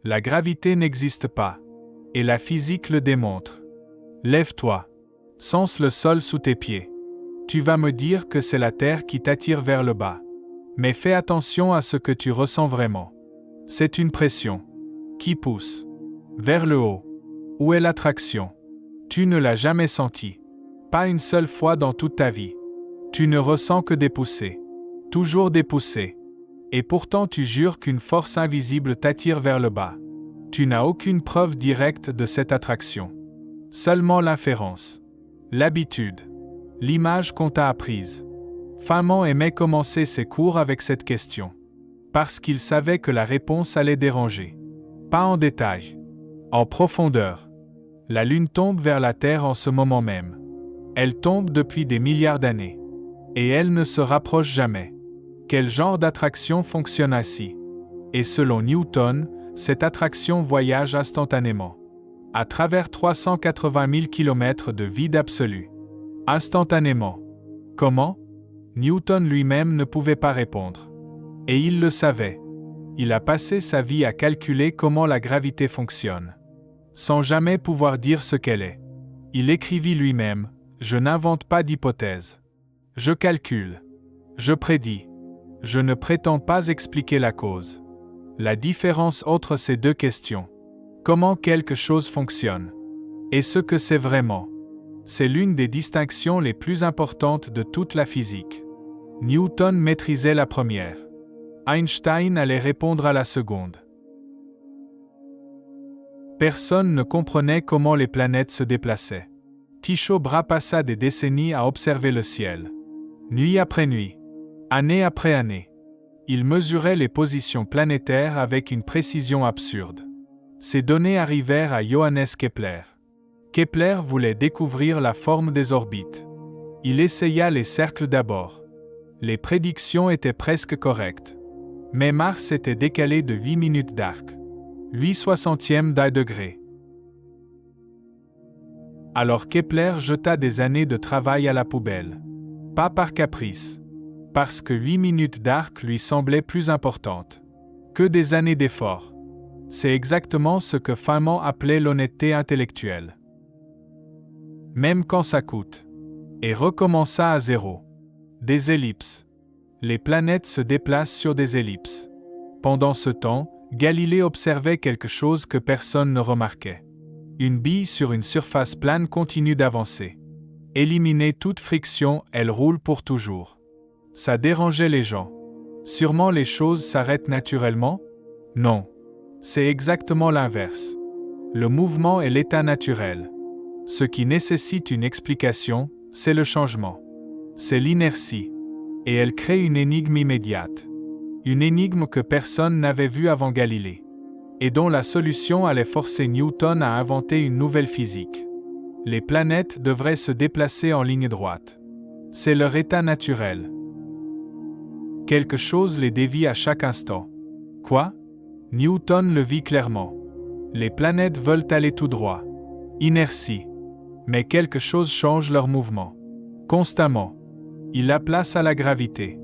La gravité n'existe pas. Et la physique le démontre. Lève-toi. Sens le sol sous tes pieds. Tu vas me dire que c'est la Terre qui t'attire vers le bas. Mais fais attention à ce que tu ressens vraiment. C'est une pression. Qui pousse vers le haut. Où est l'attraction? Tu ne l'as jamais senti. Pas une seule fois dans toute ta vie. Tu ne ressens que des poussées. Toujours des poussées. Et pourtant tu jures qu'une force invisible t'attire vers le bas. Tu n'as aucune preuve directe de cette attraction. Seulement l'inférence. L'habitude. L'image qu'on t'a apprise. Feynman aimait commencer ses cours avec cette question. Parce qu'il savait que la réponse allait déranger. Pas en détail. En profondeur. La Lune tombe vers la Terre en ce moment même. Elle tombe depuis des milliards d'années. Et elle ne se rapproche jamais. Quel genre d'attraction fonctionne ainsi? Et selon Newton, cette attraction voyage instantanément. À travers 380 000 km de vide absolu. Instantanément. Comment? Newton lui-même ne pouvait pas répondre. Et il le savait. Il a passé sa vie à calculer comment la gravité fonctionne. Sans jamais pouvoir dire ce qu'elle est. Il écrivit lui-même, « Je n'invente pas d'hypothèse. Je calcule. Je prédis. Je ne prétends pas expliquer la cause. » La différence entre ces deux questions. Comment quelque chose fonctionne. Et ce que c'est vraiment. C'est l'une des distinctions les plus importantes de toute la physique. Newton maîtrisait la première. Einstein allait répondre à la seconde. Personne ne comprenait comment les planètes se déplaçaient. Tycho Brahe passa des décennies à observer le ciel. Nuit après nuit. Année après année. Il mesurait les positions planétaires avec une précision absurde. Ces données arrivèrent à Johannes Kepler. Kepler voulait découvrir la forme des orbites. Il essaya les cercles d'abord. Les prédictions étaient presque correctes. Mais Mars était décalé de 8 minutes d'arc. 8/60 d'un degré. Alors Kepler jeta des années de travail à la poubelle. Pas par caprice. Parce que 8 minutes d'arc lui semblaient plus importantes que des années d'effort. C'est exactement ce que Feynman appelait l'honnêteté intellectuelle. Même quand ça coûte. Et recommença à zéro. Des ellipses. Les planètes se déplacent sur des ellipses. Pendant ce temps, Galilée observait quelque chose que personne ne remarquait. Une bille sur une surface plane continue d'avancer. Éliminée toute friction, elle roule pour toujours. Ça dérangeait les gens. Sûrement les choses s'arrêtent naturellement? Non. C'est exactement l'inverse. Le mouvement est l'état naturel. Ce qui nécessite une explication, c'est le changement. C'est l'inertie. Et elle crée une énigme immédiate. Une énigme que personne n'avait vue avant Galilée. Et dont la solution allait forcer Newton à inventer une nouvelle physique. Les planètes devraient se déplacer en ligne droite. C'est leur état naturel. Quelque chose les dévie à chaque instant. Quoi? Newton le vit clairement. Les planètes veulent aller tout droit. Inertie. Mais quelque chose change leur mouvement. Constamment. Il la place à la gravité.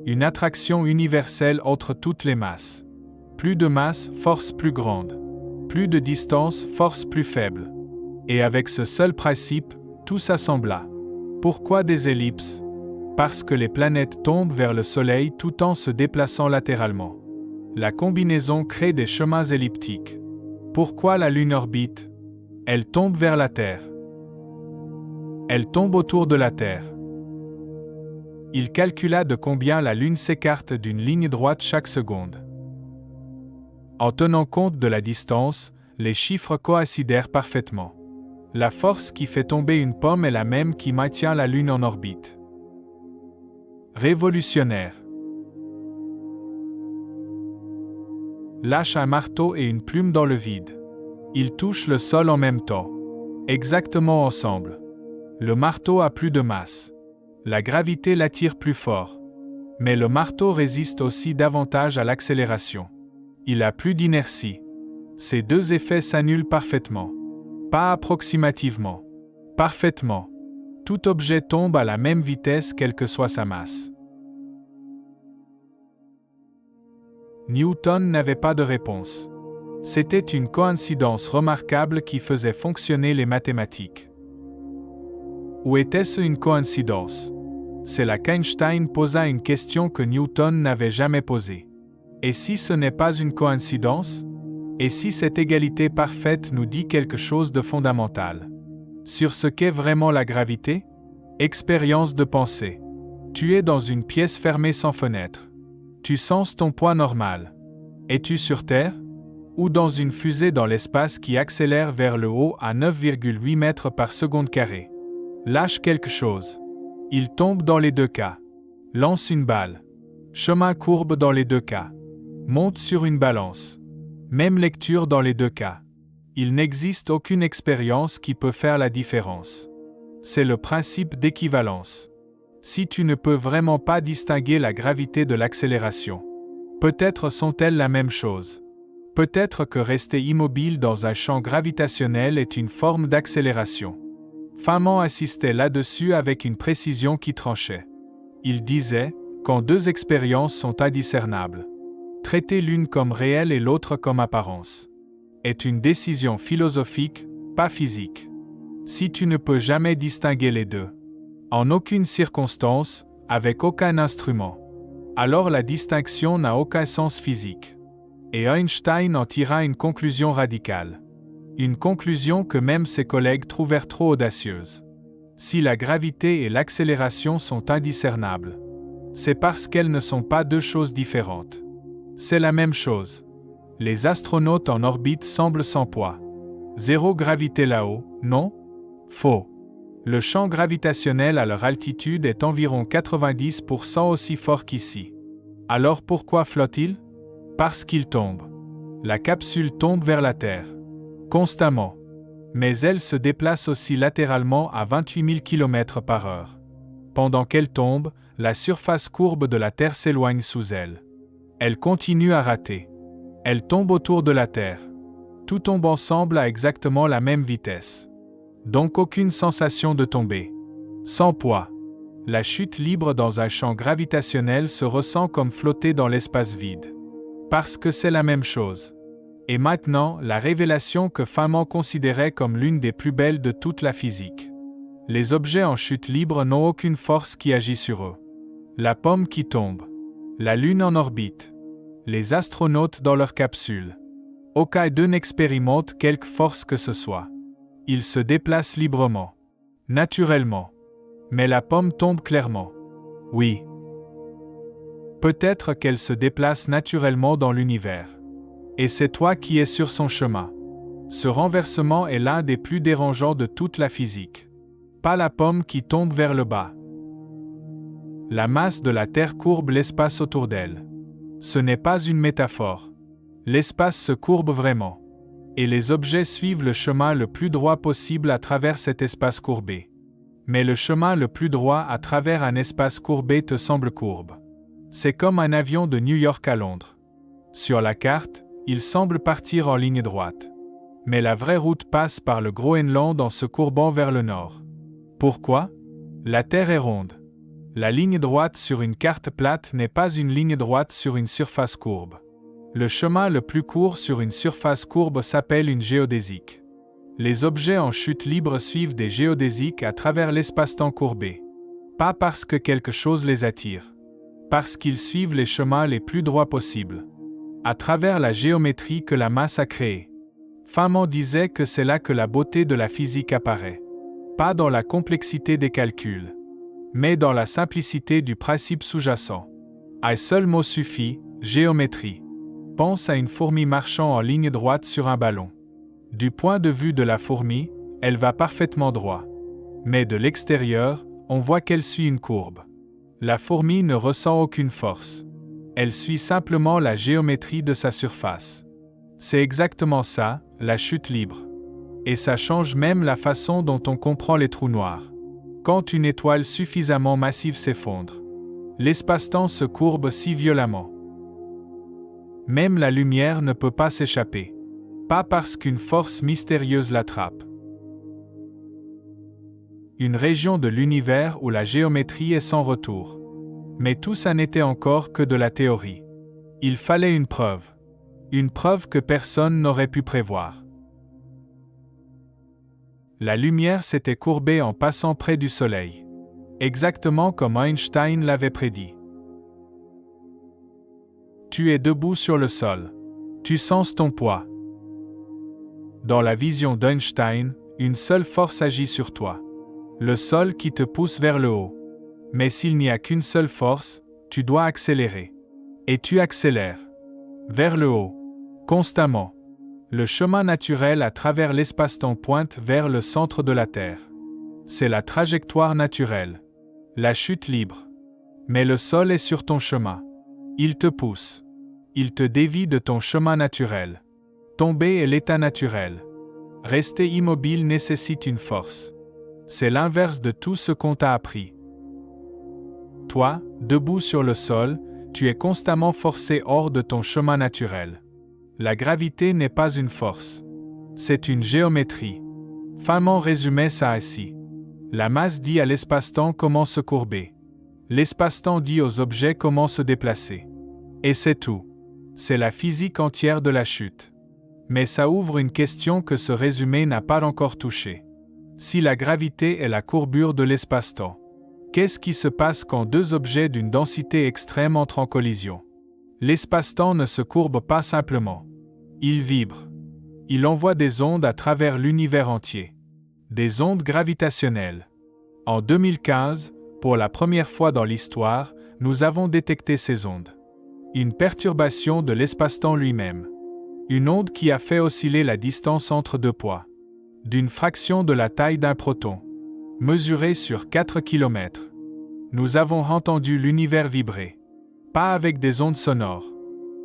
Une attraction universelle entre toutes les masses. Plus de masse, force plus grande. Plus de distance, force plus faible. Et avec ce seul principe, tout s'assembla. Pourquoi des ellipses? Parce que les planètes tombent vers le Soleil tout en se déplaçant latéralement. La combinaison crée des chemins elliptiques. Pourquoi la Lune orbite? Elle tombe vers la Terre. Elle tombe autour de la Terre. Il calcula de combien la Lune s'écarte d'une ligne droite chaque seconde. En tenant compte de la distance, les chiffres coïncidèrent parfaitement. La force qui fait tomber une pomme est la même qui maintient la Lune en orbite. Révolutionnaire. Lâche un marteau et une plume dans le vide. Ils touchent le sol en même temps. Exactement ensemble. Le marteau a plus de masse. La gravité l'attire plus fort. Mais le marteau résiste aussi davantage à l'accélération. Il a plus d'inertie. Ces deux effets s'annulent parfaitement. Pas approximativement. Parfaitement. Tout objet tombe à la même vitesse quelle que soit sa masse. Newton n'avait pas de réponse. C'était une coïncidence remarquable qui faisait fonctionner les mathématiques. Ou était-ce une coïncidence? C'est là qu'Einstein posa une question que Newton n'avait jamais posée. Et si ce n'est pas une coïncidence? Et si cette égalité parfaite nous dit quelque chose de fondamental? Sur ce qu'est vraiment la gravité? Expérience de pensée. Tu es dans une pièce fermée sans fenêtre. Tu sens ton poids normal. Es-tu sur Terre? Ou dans une fusée dans l'espace qui accélère vers le haut à 9,8 mètres par seconde carrée? Lâche quelque chose. Il tombe dans les deux cas. Lance une balle. Chemin courbe dans les deux cas. Monte sur une balance. Même lecture dans les deux cas. Il n'existe aucune expérience qui peut faire la différence. C'est le principe d'équivalence. Si tu ne peux vraiment pas distinguer la gravité de l'accélération, peut-être sont-elles la même chose. Peut-être que rester immobile dans un champ gravitationnel est une forme d'accélération. Feynman insistait là-dessus avec une précision qui tranchait. Il disait, quand deux expériences sont indiscernables, traiter l'une comme réelle et l'autre comme apparence, est une décision philosophique, pas physique. Si tu ne peux jamais distinguer les deux, en aucune circonstance, avec aucun instrument, alors la distinction n'a aucun sens physique. Et Einstein en tira une conclusion radicale. Une conclusion que même ses collègues trouvèrent trop audacieuse. Si la gravité et l'accélération sont indiscernables, c'est parce qu'elles ne sont pas deux choses différentes. C'est la même chose. Les astronautes en orbite semblent sans poids. Zéro gravité là-haut, non? Faux. Le champ gravitationnel à leur altitude est environ 90% aussi fort qu'ici. Alors pourquoi flotte-t-il? Parce qu'il tombe. La capsule tombe vers la Terre. Constamment. Mais elle se déplace aussi latéralement à 28 000 km/h. Pendant qu'elle tombe, la surface courbe de la Terre s'éloigne sous elle. Elle continue à rater. Elle tombe autour de la Terre. Tout tombe ensemble à exactement la même vitesse. Donc aucune sensation de tomber. Sans poids. La chute libre dans un champ gravitationnel se ressent comme flotter dans l'espace vide. Parce que c'est la même chose. Et maintenant, la révélation que Feynman considérait comme l'une des plus belles de toute la physique. Les objets en chute libre n'ont aucune force qui agit sur eux. La pomme qui tombe. La Lune en orbite. Les astronautes dans leur capsule. Aucun d'eux n'expérimente quelque force que ce soit. Ils se déplacent librement. Naturellement. Mais la pomme tombe clairement. Oui. Peut-être qu'elle se déplace naturellement dans l'univers. Et c'est toi qui es sur son chemin. Ce renversement est l'un des plus dérangeants de toute la physique. Pas la pomme qui tombe vers le bas. La masse de la Terre courbe l'espace autour d'elle. Ce n'est pas une métaphore. L'espace se courbe vraiment. Et les objets suivent le chemin le plus droit possible à travers cet espace courbé. Mais le chemin le plus droit à travers un espace courbé te semble courbe. C'est comme un avion de New York à Londres. Sur la carte, il semble partir en ligne droite. Mais la vraie route passe par le Groenland en se courbant vers le nord. Pourquoi? La Terre est ronde. La ligne droite sur une carte plate n'est pas une ligne droite sur une surface courbe. Le chemin le plus court sur une surface courbe s'appelle une géodésique. Les objets en chute libre suivent des géodésiques à travers l'espace-temps courbé. Pas parce que quelque chose les attire. Parce qu'ils suivent les chemins les plus droits possibles. À travers la géométrie que la masse a créée. Feynman disait que c'est là que la beauté de la physique apparaît. Pas dans la complexité des calculs, mais dans la simplicité du principe sous-jacent. Un seul mot suffit, géométrie. Pense à une fourmi marchant en ligne droite sur un ballon. Du point de vue de la fourmi, elle va parfaitement droit. Mais de l'extérieur, on voit qu'elle suit une courbe. La fourmi ne ressent aucune force. Elle suit simplement la géométrie de sa surface. C'est exactement ça, la chute libre. Et ça change même la façon dont on comprend les trous noirs. Quand une étoile suffisamment massive s'effondre, l'espace-temps se courbe si violemment. Même la lumière ne peut pas s'échapper. Pas parce qu'une force mystérieuse l'attrape. Une région de l'univers où la géométrie est sans retour. Mais tout ça n'était encore que de la théorie. Il fallait une preuve. Une preuve que personne n'aurait pu prévoir. La lumière s'était courbée en passant près du Soleil. Exactement comme Einstein l'avait prédit. Tu es debout sur le sol. Tu sens ton poids. Dans la vision d'Einstein, une seule force agit sur toi. Le sol qui te pousse vers le haut. Mais s'il n'y a qu'une seule force, tu dois accélérer. Et tu accélères. Vers le haut. Constamment. Le chemin naturel à travers l'espace-temps pointe vers le centre de la Terre. C'est la trajectoire naturelle. La chute libre. Mais le sol est sur ton chemin. Il te pousse. Il te dévie de ton chemin naturel. Tomber est l'état naturel. Rester immobile nécessite une force. C'est l'inverse de tout ce qu'on t'a appris. Toi, debout sur le sol, tu es constamment forcé hors de ton chemin naturel. La gravité n'est pas une force. C'est une géométrie. Feynman résumait ça ainsi. La masse dit à l'espace-temps comment se courber. L'espace-temps dit aux objets comment se déplacer. Et c'est tout. C'est la physique entière de la chute. Mais ça ouvre une question que ce résumé n'a pas encore touchée. Si la gravité est la courbure de l'espace-temps, qu'est-ce qui se passe quand deux objets d'une densité extrême entrent en collision? L'espace-temps ne se courbe pas simplement. Il vibre. Il envoie des ondes à travers l'univers entier. Des ondes gravitationnelles. En 2015, pour la première fois dans l'histoire, nous avons détecté ces ondes. Une perturbation de l'espace-temps lui-même. Une onde qui a fait osciller la distance entre deux poids. D'une fraction de la taille d'un proton. Mesurée sur 4 km. Nous avons entendu l'univers vibrer. Pas avec des ondes sonores.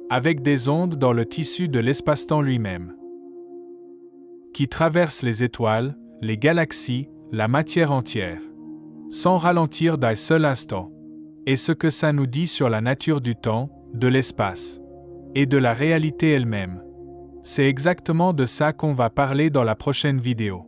Avec des ondes dans le tissu de l'espace-temps lui-même. Qui traversent les étoiles, les galaxies, la matière entière. Sans ralentir d'un seul instant. Et ce que ça nous dit sur la nature du temps, de l'espace. Et de la réalité elle-même. C'est exactement de ça qu'on va parler dans la prochaine vidéo.